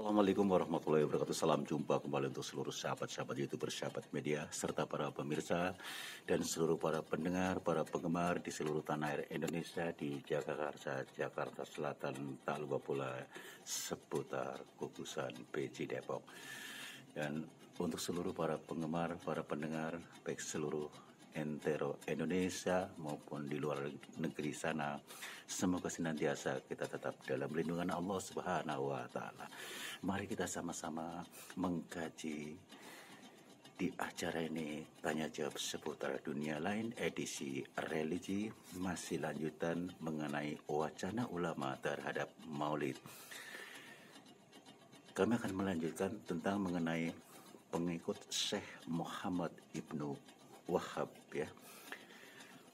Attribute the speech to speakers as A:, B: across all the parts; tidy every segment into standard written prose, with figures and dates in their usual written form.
A: Assalamualaikum warahmatullahi wabarakatuh. Salam jumpa kembali untuk seluruh sahabat-sahabat YouTuber, sahabat media, serta para pemirsa dan seluruh para pendengar, para penggemar di seluruh tanah air Indonesia, di Jakarta, Jakarta Selatan, tak lupa pula seputar Kukusan, PJ Depok. Dan untuk seluruh para penggemar, para pendengar, baik seluruh entero Indonesia maupun di luar negeri sana, semoga senantiasa kita tetap dalam lindungan Allah Subhanahu wa Ta'ala. Mari kita sama-sama mengkaji di acara ini tanya jawab seputar dunia lain, edisi religi, masih lanjutan mengenai wacana ulama terhadap Maulid. Kami akan melanjutkan tentang mengenai pengikut Syekh Muhammad Ibnu Wahab, ya,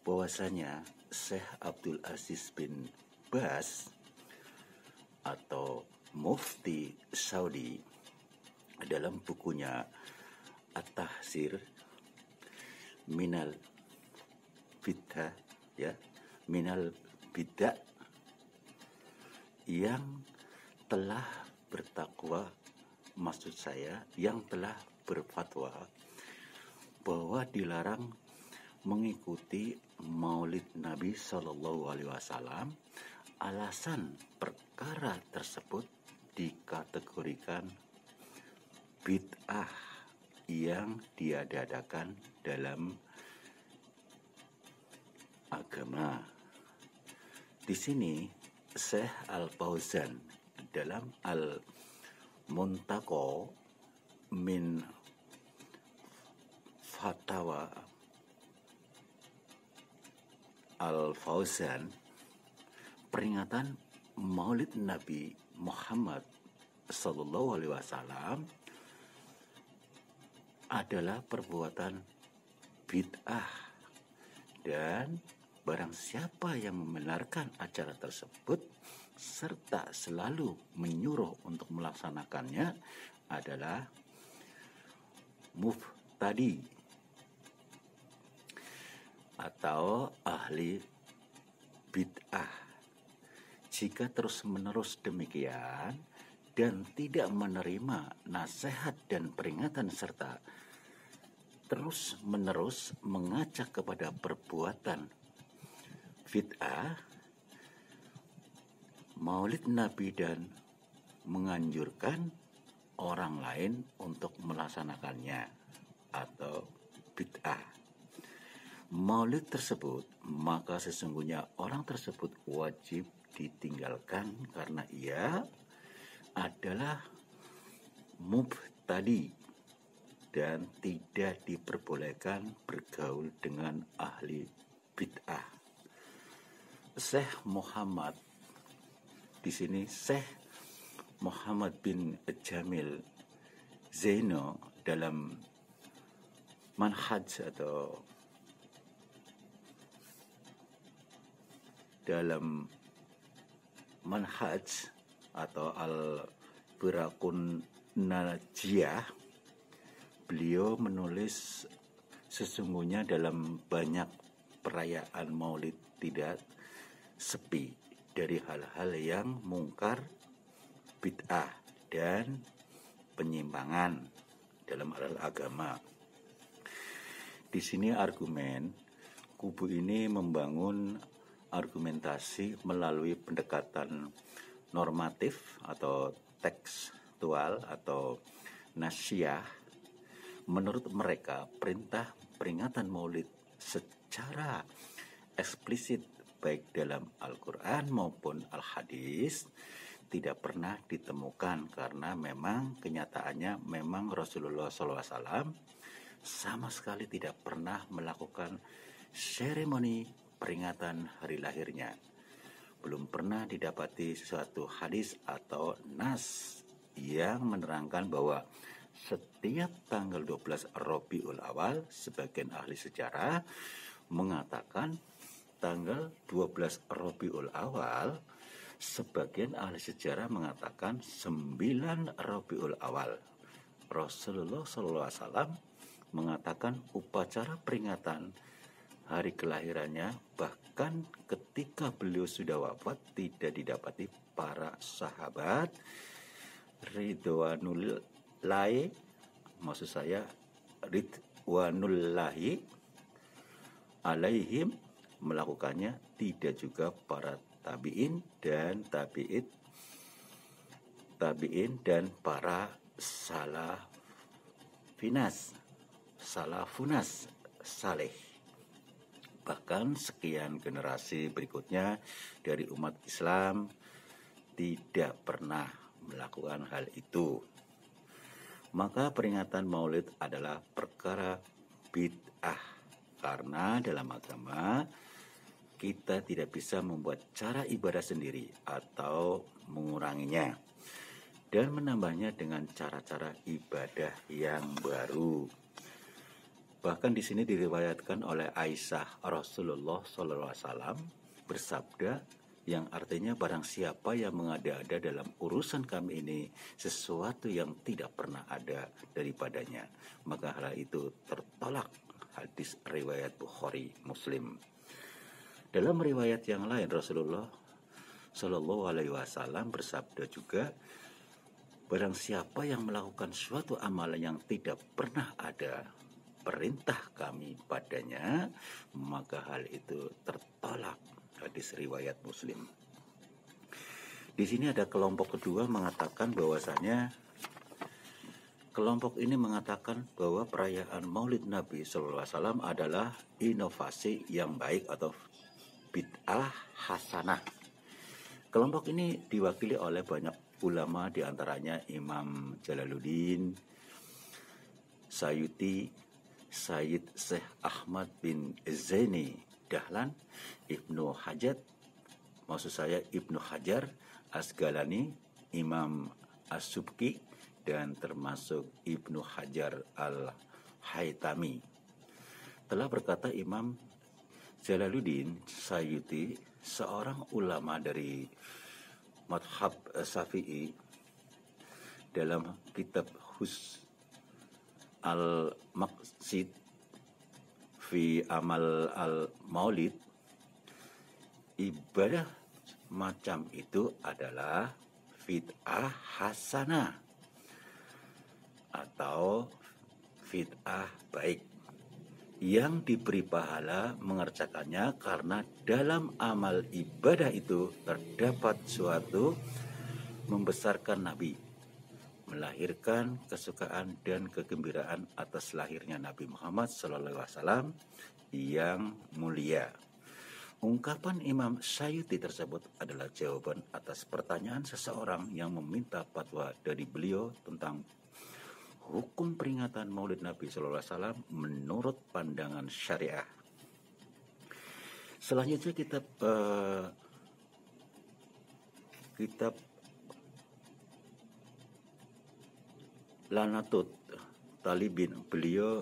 A: bahwasanya Syekh Abdul Aziz bin Baz atau Mufti Saudi dalam bukunya At-Tahzir Minal Bid'ah, ya, Minal Bid'ah, yang telah bertakwa, maksud saya yang telah berfatwa bahwa dilarang mengikuti Maulid Nabi Shallallahu Alaihi Wasallam. Alasan perkara tersebut dikategorikan bid'ah yang diadakan dalam agama. Di sini Syekh Al-Fauzan dalam Al-Muntaqa min Fatwa Al-Fauzan, peringatan Maulid Nabi Muhammad Sallallahu Alaihi Wasallam adalah perbuatan bid'ah, dan barang siapa yang membenarkan acara tersebut serta selalu menyuruh untuk melaksanakannya adalah mubtadi atau ahli bid'ah. Jika terus-menerus demikian dan tidak menerima nasihat dan peringatan serta terus-menerus mengajak kepada perbuatan bid'ah Maulid Nabi dan menganjurkan orang lain untuk melaksanakannya atau bid'ah Maulid tersebut, maka sesungguhnya orang tersebut wajib ditinggalkan karena ia adalah mubtadi dan tidak diperbolehkan bergaul dengan ahli bid'ah. Syekh Muhammad, di sini Syekh Muhammad bin Jamil Zaino dalam manhaj atau dalam manhaj atau al-Firaqun Najiyah, beliau menulis sesungguhnya dalam banyak perayaan Maulid tidak sepi dari hal-hal yang mungkar, bid'ah dan penyimpangan dalam hal agama. Di sini argumen kubu ini membangun argumentasi melalui pendekatan normatif atau tekstual atau nasyah. Menurut mereka, perintah peringatan Maulid secara eksplisit baik dalam Al-Quran maupun Al-Hadis tidak pernah ditemukan, karena memang kenyataannya memang Rasulullah SAW sama sekali tidak pernah melakukan seremoni peringatan hari lahirnya. Belum pernah didapati suatu hadis atau nas yang menerangkan bahwa setiap tanggal 12 Rabiul Awal, sebagian ahli sejarah mengatakan tanggal 12 Rabiul Awal, sebagian ahli sejarah mengatakan 9 Rabiul Awal. Rasulullah SAW mengatakan upacara peringatan hari kelahirannya, bahkan ketika beliau sudah wafat, tidak didapati para sahabat ridwanullahi, maksud saya ridwanullahi alaihim, melakukannya tidak juga para tabi'in dan tabi'in dan para salafunas saleh. Bahkan sekian generasi berikutnya dari umat Islam tidak pernah melakukan hal itu. Maka peringatan Maulid adalah perkara bid'ah, karena dalam agama kita tidak bisa membuat cara ibadah sendiri atau menguranginya dan menambahnya dengan cara-cara ibadah yang baru. Bahkan di sini diriwayatkan oleh Aisyah, Rasulullah SAW bersabda, yang artinya barang siapa yang mengada-ada dalam urusan kami ini sesuatu yang tidak pernah ada daripadanya, maka hal itu tertolak. Hadis riwayat Bukhari Muslim. Dalam riwayat yang lain Rasulullah Shallallahu Alaihi Wasallam bersabda juga, barang siapa yang melakukan suatu amalan yang tidak pernah ada perintah kami padanya, maka hal itu tertolak. Hadis riwayat Muslim. Di sini ada kelompok kedua mengatakan bahwasanya kelompok ini mengatakan bahwa perayaan Maulid Nabi Sallallahu Alaihi Wasallam adalah inovasi yang baik atau bid'ah hasanah. Kelompok ini diwakili oleh banyak ulama, diantaranya Imam Jalaluddin Sayuti, Sayyid Syekh Ahmad bin Zaini Dahlan, Ibnu Hajar Asqalani, Imam As-Subki, dan termasuk Ibnu Hajar Al-Haytami. Telah berkata Imam Jalaluddin Sayuti, seorang ulama dari madhab Syafi'i, dalam kitab Hus Al-Maqsid fi Amal Al-Maulid, ibadah macam itu adalah bid'ah hasanah atau bid'ah baik yang diberi pahala mengerjakannya, karena dalam amal ibadah itu terdapat suatu membesarkan Nabi, melahirkan kesukaan dan kegembiraan atas lahirnya Nabi Muhammad SAW yang mulia. Ungkapan Imam Sayuti tersebut adalah jawaban atas pertanyaan seseorang yang meminta fatwa dari beliau tentang hukum peringatan Maulid Nabi SAW menurut pandangan syariah. Selanjutnya kitab Lanatut Talibin, beliau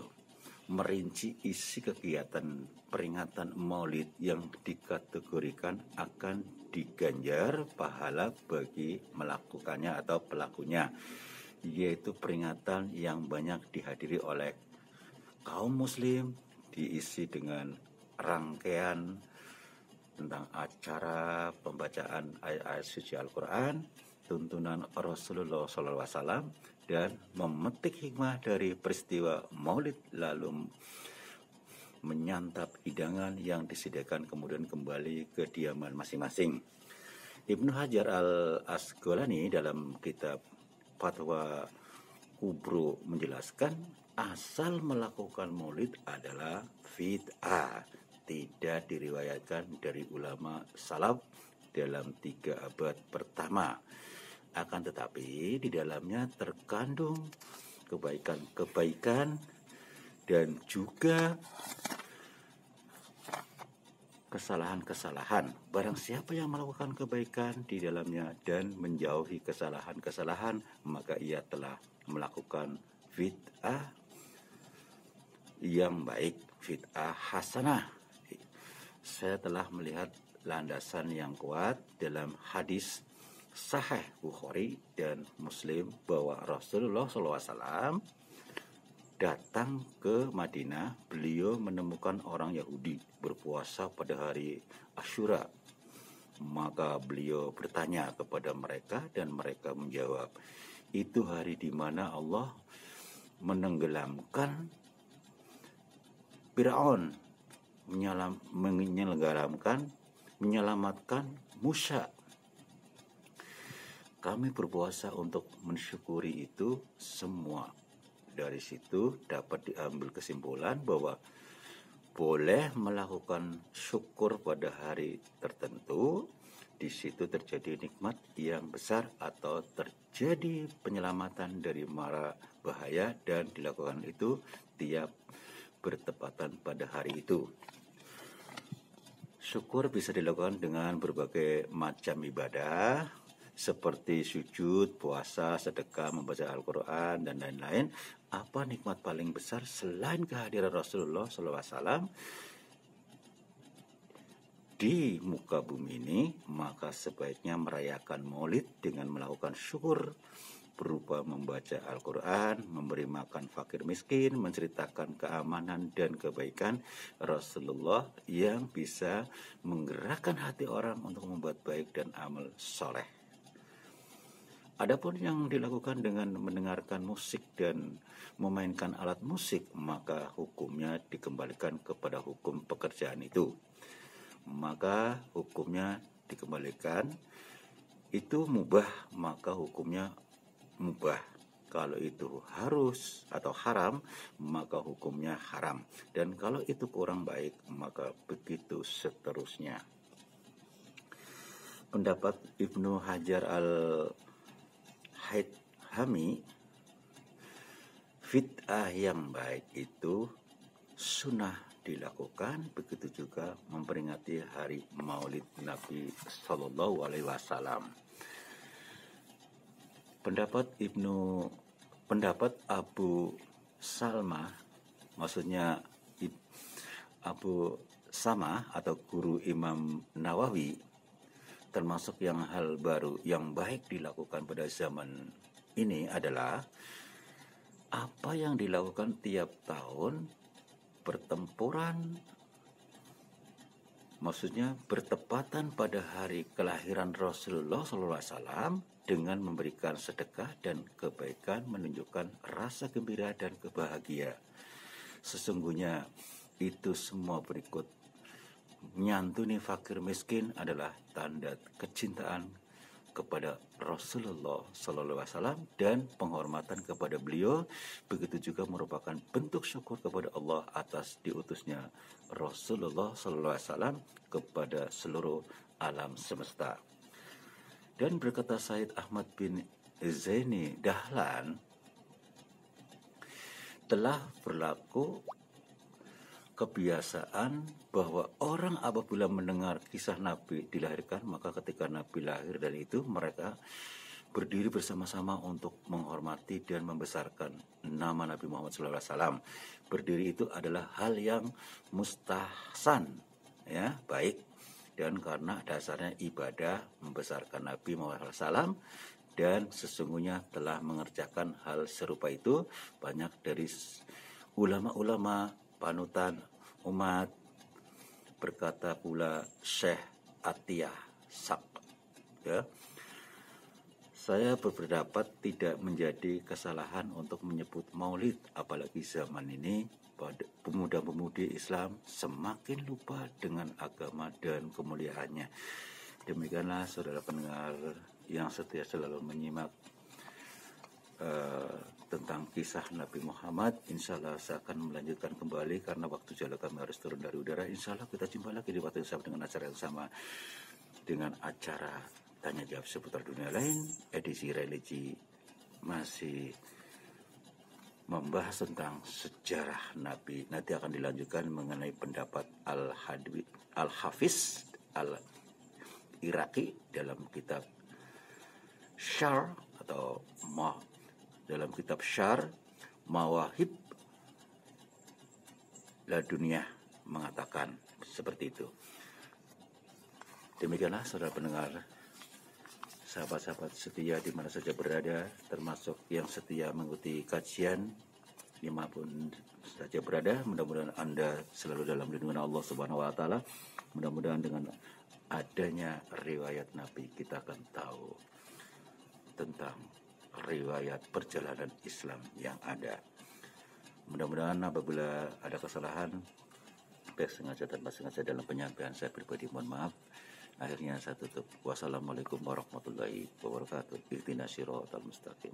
A: merinci isi kegiatan peringatan Maulid yang dikategorikan akan diganjar pahala bagi melakukannya atau pelakunya, yaitu peringatan yang banyak dihadiri oleh kaum muslim, diisi dengan rangkaian tentang acara pembacaan ayat-ayat suci Al-Quran, tuntunan Rasulullah SAW, dan memetik hikmah dari peristiwa Maulid, lalu menyantap hidangan yang disediakan kemudian kembali ke diaman masing-masing. Ibnu Hajar Al-Asqalani dalam kitab Fatwa Kubro menjelaskan, asal melakukan Maulid adalah bid'ah, tidak diriwayatkan dari ulama salaf dalam 3 abad pertama. Akan tetapi di dalamnya terkandung kebaikan-kebaikan dan juga kesalahan-kesalahan. Barang siapa yang melakukan kebaikan di dalamnya dan menjauhi kesalahan-kesalahan, maka ia telah melakukan bid'ah yang baik, bid'ah hasanah. Saya telah melihat landasan yang kuat dalam hadis Sahih Bukhari dan Muslim bahwa Rasulullah SAW datang ke Madinah. Beliau menemukan orang Yahudi berpuasa pada hari Asyura. Maka beliau bertanya kepada mereka dan mereka menjawab, itu hari di mana Allah menenggelamkan Fir'aun, menyelamatkan Musa. Kami berpuasa untuk mensyukuri itu semua. Dari situ dapat diambil kesimpulan bahwa boleh melakukan syukur pada hari tertentu. Di situ terjadi nikmat yang besar atau terjadi penyelamatan dari mara bahaya, dan dilakukan itu tiap bertepatan pada hari itu. Syukur bisa dilakukan dengan berbagai macam ibadah seperti sujud, puasa, sedekah, membaca Al-Quran, dan lain-lain. Apa nikmat paling besar selain kehadiran Rasulullah SAW di muka bumi ini? Maka sebaiknya merayakan Maulid dengan melakukan syukur berupa membaca Al-Quran, memberi makan fakir miskin, menceritakan keamanan dan kebaikan Rasulullah yang bisa menggerakkan hati orang untuk membuat baik dan amal soleh. Adapun yang dilakukan dengan mendengarkan musik dan memainkan alat musik, maka hukumnya dikembalikan kepada hukum pekerjaan itu. Maka hukumnya dikembalikan, itu mubah, maka hukumnya mubah. Kalau itu harus atau haram, maka hukumnya haram. Dan kalau itu kurang baik, maka begitu seterusnya. Pendapat Ibnu Hajar al-Haythami, fit'ah yang baik itu sunnah dilakukan, begitu juga memperingati hari Maulid Nabi Sallallahu Alaihi Wasallam. Pendapat Abu Salma, maksudnya Abu Sama atau guru Imam Nawawi, termasuk yang hal baru yang baik dilakukan pada zaman ini adalah apa yang dilakukan tiap tahun pertempuran, maksudnya bertepatan pada hari kelahiran Rasulullah SAW dengan memberikan sedekah dan kebaikan, menunjukkan rasa gembira dan kebahagiaan. Sesungguhnya itu semua berikut: menyantuni fakir miskin adalah tanda kecintaan kepada Rasulullah SAW dan penghormatan kepada beliau. Begitu juga merupakan bentuk syukur kepada Allah atas diutusnya Rasulullah SAW kepada seluruh alam semesta. Dan berkata Said Ahmad bin Zaini Dahlan, telah berlaku kebiasaan bahwa orang apabila mendengar kisah Nabi dilahirkan, maka ketika Nabi lahir dari itu, mereka berdiri bersama-sama untuk menghormati dan membesarkan nama Nabi Muhammad SAW. Berdiri itu adalah hal yang mustahsan, ya, baik, dan karena dasarnya ibadah membesarkan Nabi Muhammad SAW, dan sesungguhnya telah mengerjakan hal serupa itu banyak dari ulama-ulama panutan umat. Berkata pula Syekh Atiyah Sak, ya, saya berpendapat tidak menjadi kesalahan untuk menyebut maulid, apalagi zaman ini pemuda-pemudi Islam semakin lupa dengan agama dan kemuliaannya. Demikianlah saudara pendengar yang setia selalu menyimak tentang kisah Nabi Muhammad. Insya Allah saya akan melanjutkan kembali karena waktu jalan kami harus turun dari udara. Insya Allah kita jumpa lagi di waktu yang sama dengan acara yang sama, dengan acara tanya jawab seputar dunia lain, edisi religi, masih membahas tentang sejarah Nabi. Nanti akan dilanjutkan mengenai pendapat Al-Hafiz Al-Iraqi dalam kitab Syar atau dalam kitab Syar Mawahib Ladunia mengatakan seperti itu. Demikianlah saudara pendengar, sahabat-sahabat setia di mana saja berada, termasuk yang setia mengikuti kajian dimanapun saja berada. Mudah-mudahan Anda selalu dalam lindungan Allah Subhanahu wa Ta'ala. Mudah-mudahan dengan adanya riwayat Nabi kita akan tahu tentang riwayat perjalanan Islam yang ada. Mudah-mudahan apabila ada kesalahan, baik sengaja tanpa sengaja dalam penyampaian saya pribadi, mohon maaf. Akhirnya saya tutup. Wassalamualaikum warahmatullahi wabarakatuh. Ihdinas siratal mustaqim.